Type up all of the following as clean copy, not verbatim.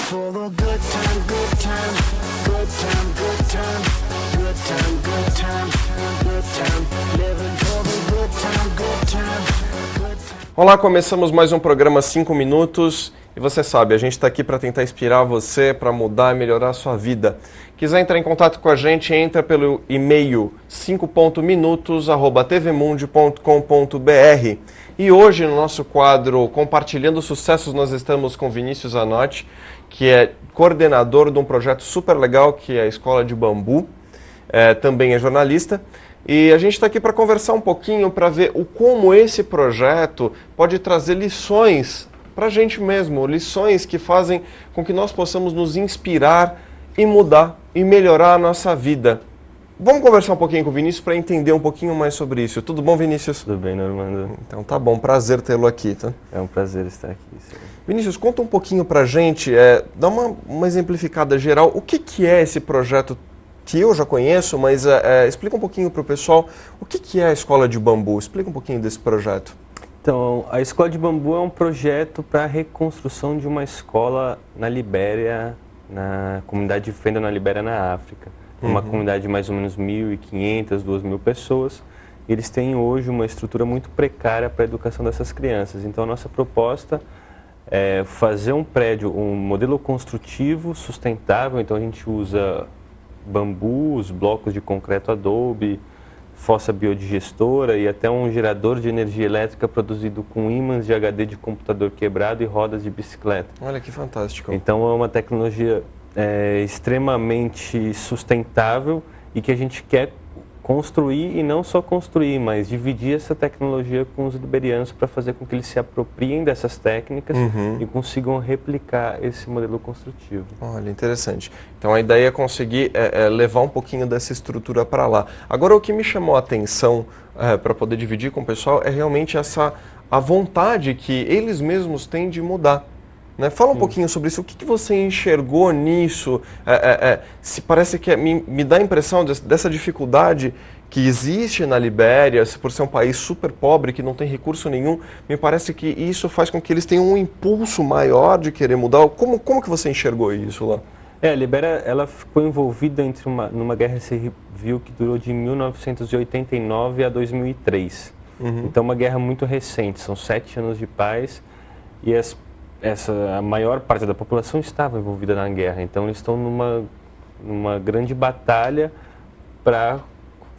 for the good time, good time, good time, good time, good time, good time, good time, living for the good time, good time, good time. Olá, começamos mais um programa 5 minutos e você sabe, a gente está aqui para tentar inspirar você para mudar e melhorar a sua vida. Quiser entrar em contato com a gente, entra pelo e-mail 5.minutos@tvmundi.com.br. E hoje no nosso quadro Compartilhando Sucessos nós estamos com Vinícius Zanotti, que é coordenador de um projeto super legal que é a Escola de Bambu, também é jornalista. E a gente está aqui para conversar um pouquinho, para ver como esse projeto pode trazer lições para a gente mesmo, lições que fazem com que nós possamos nos inspirar e mudar e melhorar a nossa vida. Vamos conversar um pouquinho com o Vinícius para entender um pouquinho mais sobre isso. Tudo bom, Vinícius? Tudo bem, Normando. Então tá bom, prazer tê-lo aqui, tá? É um prazer estar aqui. Sim. Vinícius, conta um pouquinho para a gente, dá uma exemplificada geral, o que é esse projeto que eu já conheço, mas explica um pouquinho para o pessoal o que é a Escola de Bambu. Explica um pouquinho desse projeto. Então, a Escola de Bambu é um projeto para a reconstrução de uma escola na Libéria, na comunidade de Fendel, na Libéria, na África. Uma comunidade de mais ou menos 1.500, 2.000 pessoas. E eles têm hoje uma estrutura muito precária para a educação dessas crianças. Então, a nossa proposta é fazer um prédio, um modelo construtivo sustentável. Então, a gente usa bambus, blocos de concreto adobe, fossa biodigestora e até um gerador de energia elétrica produzido com ímãs de HD de computador quebrado e rodas de bicicleta. Olha que fantástico. Então é uma tecnologia extremamente sustentável e que a gente quer construir, e não só construir, mas dividir essa tecnologia com os liberianos para fazer com que eles se apropriem dessas técnicas e consigam replicar esse modelo construtivo. Olha, interessante. Então a ideia é conseguir levar um pouquinho dessa estrutura para lá. Agora, o que me chamou a atenção para poder dividir com o pessoal é realmente a vontade que eles mesmos têm de mudar. Né? Fala um pouquinho sobre isso. O que você enxergou nisso? Se parece que me dá a impressão dessa dificuldade que existe na Libéria, por ser um país super pobre, que não tem recurso nenhum, me parece que isso faz com que eles tenham um impulso maior de querer mudar. Como que você enxergou isso lá? A Libéria ela ficou envolvida numa guerra civil que durou de 1989 a 2003. Então, uma guerra muito recente, são 7 anos de paz e a maior parte da população estava envolvida na guerra. Então, eles estão numa grande batalha para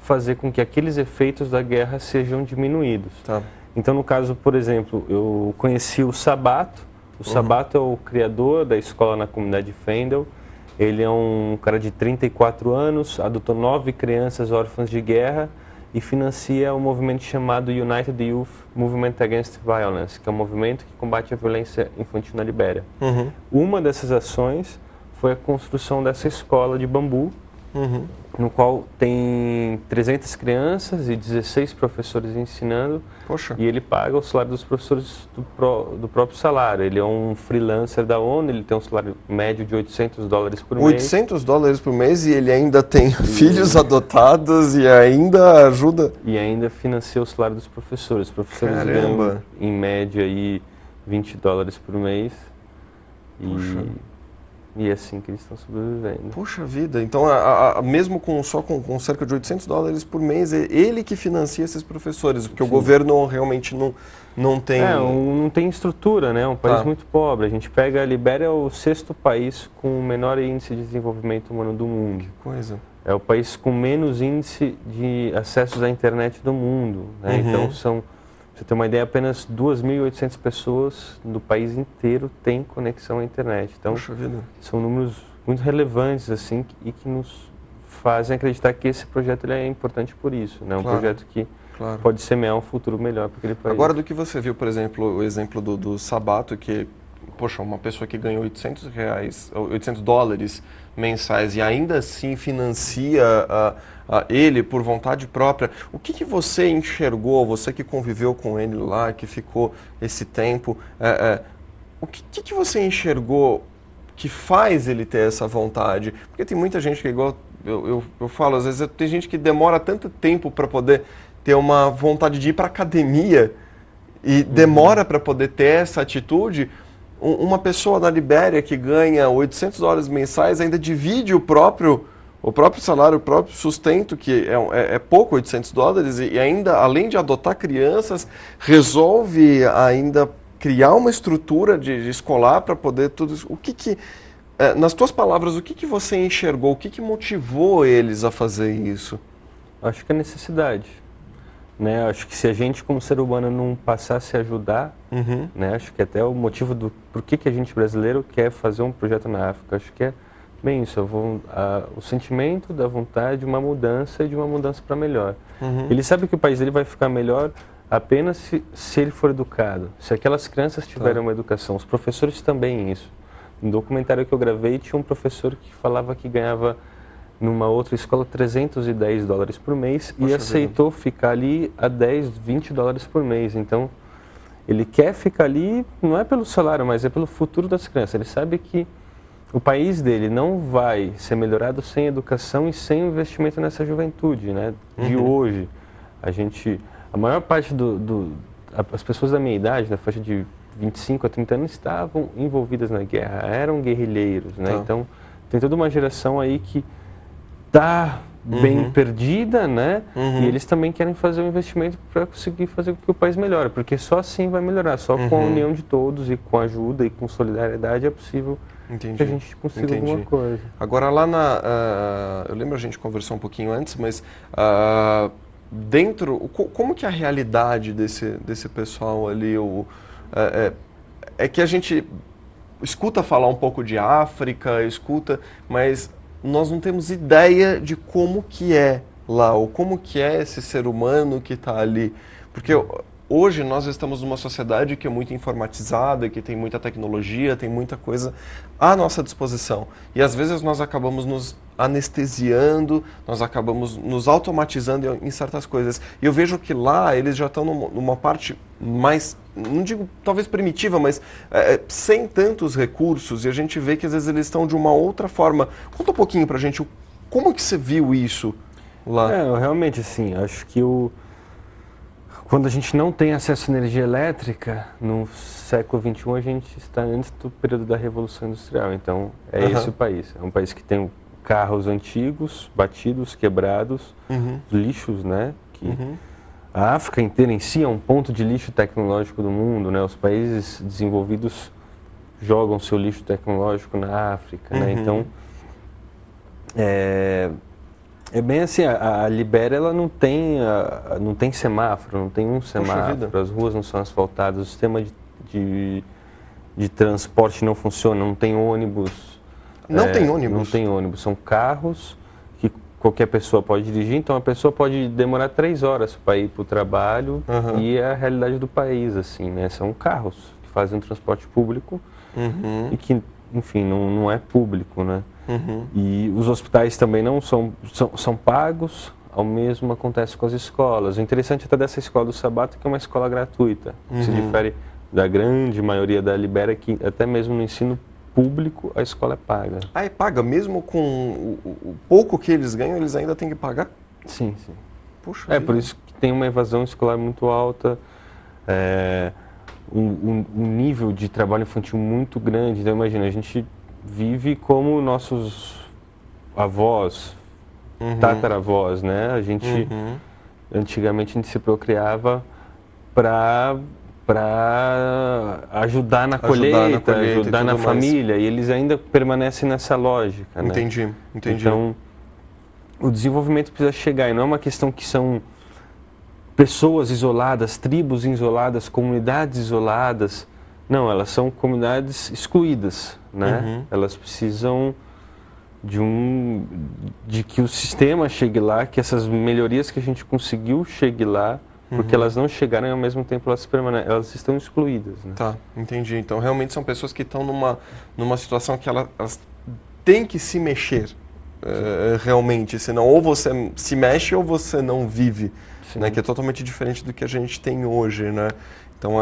fazer com que aqueles efeitos da guerra sejam diminuídos. Tá. Então, no caso, por exemplo, eu conheci o Sabato. O Sabato é o criador da escola na comunidade de Fendel. Ele é um cara de 34 anos, adotou 9 crianças órfãs de guerra e financia um movimento chamado United Youth Movement Against Violence, que é um movimento que combate a violência infantil na Libéria. Uma dessas ações foi a construção dessa escola de bambu, no qual tem 300 crianças e 16 professores ensinando. Poxa. E ele paga o salário dos professores do próprio salário. Ele é um freelancer da ONU, ele tem um salário médio de $800 por mês. $800 por mês e ele ainda tem filhos adotados e ainda ajuda... E ainda financia o salário dos professores. Os professores Caramba. ganham, em média, aí, $20 por mês. E é assim que eles estão sobrevivendo. Puxa vida, então mesmo com cerca de $800 por mês, é ele que financia esses professores, porque o governo realmente não tem... não tem estrutura, né? É um país muito pobre. A gente pega a Libéria, é o 6º país com o menor índice de desenvolvimento humano do mundo. Que coisa. É o país com menos índice de acessos à internet do mundo, né? Então pra você ter uma ideia, apenas 2.800 pessoas do país inteiro têm conexão à internet. Então, são números muito relevantes assim, e que nos fazem acreditar que esse projeto ele é importante por isso. Né? Um projeto que pode semear um futuro melhor para aquele país. Agora, do que você viu, por exemplo, o exemplo do Sabato, que, poxa, uma pessoa que ganha $800 mensais e ainda assim financia ele por vontade própria. O que você enxergou, você que conviveu com ele lá, que ficou esse tempo, o que você enxergou que faz ele ter essa vontade? Porque tem muita gente que, igual eu falo, às vezes tem gente que demora tanto tempo para poder ter uma vontade de ir para academia e demora para poder ter essa atitude. uma pessoa na Libéria que ganha $800 mensais ainda divide o próprio salário, o próprio sustento, que é pouco, $800, e ainda, além de adotar crianças, resolve ainda criar uma estrutura de escolar para poder tudo isso. Nas tuas palavras, o que você enxergou, o que motivou eles a fazer isso? Acho que é necessidade. Né? Acho que se a gente, como ser humano, não passasse a ajudar, né? Acho que até o motivo do por que a gente brasileiro quer fazer um projeto na África, acho que é bem isso, o sentimento da vontade de uma mudança e de uma mudança para melhor. Ele sabe que o país dele vai ficar melhor apenas se ele for educado, se aquelas crianças tiverem uma educação, os professores também isso. No documentário que eu gravei, tinha um professor que falava que ganhava numa outra escola $310 por mês e aceitou ficar ali a $10, $20 por mês. Então, ele quer ficar ali, não é pelo salário, mas é pelo futuro das crianças. Ele sabe que o país dele não vai ser melhorado sem educação e sem investimento nessa juventude, né? De hoje. A maior parte as pessoas da minha idade, na faixa de 25 a 30 anos, estavam envolvidas na guerra, eram guerrilheiros, né? Então, tem toda uma geração aí que está bem perdida, né? E eles também querem fazer um investimento para conseguir fazer com que o país melhore, porque só assim vai melhorar, só com a união de todos e com ajuda e com solidariedade é possível que a gente consiga alguma coisa. Agora lá eu lembro a gente conversou um pouquinho antes, mas como que é a realidade desse pessoal ali? É que a gente escuta falar um pouco de África, mas nós não temos ideia de como que é lá, ou como que é esse ser humano que está ali. Porque hoje nós estamos numa sociedade que é muito informatizada, que tem muita tecnologia, tem muita coisa à nossa disposição. E às vezes nós acabamos nos anestesiando, nós acabamos nos automatizando em certas coisas. E eu vejo que lá eles já estão numa parte mais, não digo talvez primitiva, mas sem tantos recursos, e a gente vê que às vezes eles estão de uma outra forma. Conta um pouquinho pra gente, como que você viu isso lá? Realmente, assim, acho que quando a gente não tem acesso à energia elétrica, no século XXI a gente está antes do período da Revolução Industrial, então esse o país. É um país que tem carros antigos, batidos, quebrados, lixos, né? A África inteira em si é um ponto de lixo tecnológico do mundo, né? Os países desenvolvidos jogam seu lixo tecnológico na África, né? Então, é bem assim, a Libéria ela não tem semáforo, não tem um semáforo, as ruas não são asfaltadas, o sistema de transporte não funciona, não tem ônibus. Não tem ônibus? Não tem ônibus, são carros que qualquer pessoa pode dirigir, então a pessoa pode demorar 3 horas para ir para o trabalho e é a realidade do país, assim, né? São carros que fazem um transporte público e que, enfim, não é público, né? E os hospitais também não são pagos, ao mesmo acontece com as escolas. O interessante até dessa escola do Sabato é que é uma escola gratuita, que se difere da grande maioria da Libéria, que até mesmo no ensino público a escola é paga. É paga? Mesmo com o pouco que eles ganham, eles ainda têm que pagar? Sim. Puxa por isso que tem uma evasão escolar muito alta, um nível de trabalho infantil muito grande. Então imagina, a gente vive como nossos avós, tataravós, né? A gente, antigamente, a gente se procriava para ajudar na colheita, ajudar na família, e eles ainda permanecem nessa lógica, né? Entendi. Então, o desenvolvimento precisa chegar, e não é uma questão que são pessoas isoladas, tribos isoladas, comunidades isoladas. Não, elas são comunidades excluídas, né? Elas precisam de que o sistema chegue lá, que essas melhorias que a gente conseguiu chegue lá, porque elas não chegaram e ao mesmo tempo elas estão excluídas, né? Tá, entendi. Então realmente são pessoas que estão numa situação que elas têm que se mexer, realmente, senão ou você se mexe ou você não vive, né? Que é totalmente diferente do que a gente tem hoje, né? Então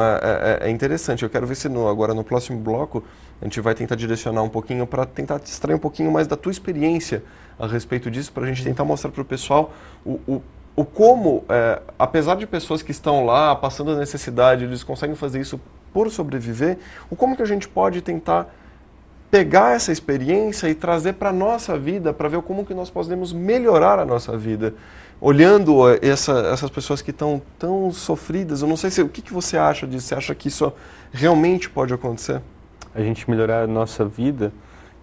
é interessante. Eu quero ver se agora no próximo bloco a gente vai tentar direcionar um pouquinho para tentar te extrair um pouquinho mais da tua experiência a respeito disso, para a gente tentar mostrar para o pessoal como, apesar de pessoas que estão lá passando a necessidade, eles conseguem fazer isso por sobreviver, ou como que a gente pode tentar pegar essa experiência e trazer para a nossa vida, para ver como que nós podemos melhorar a nossa vida, olhando essas pessoas que estão tão sofridas. Eu não sei o que você acha disso, você acha que isso realmente pode acontecer? A gente melhorar a nossa vida,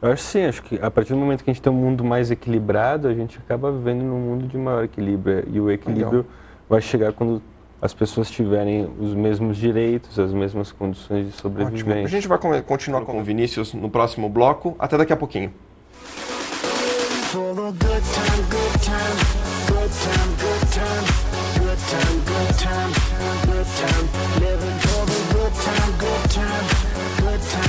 eu acho sim, acho que a partir do momento que a gente tem um mundo mais equilibrado, a gente acaba vivendo num mundo de maior equilíbrio, e o equilíbrio vai chegar quando as pessoas tiverem os mesmos direitos, as mesmas condições de sobrevivência. Ótimo. A gente vai continuar com o Vinícius no próximo bloco. Até daqui a pouquinho. For the good time, good time, good time, good time, good time, good time, good time, living for the good time, good time, good time.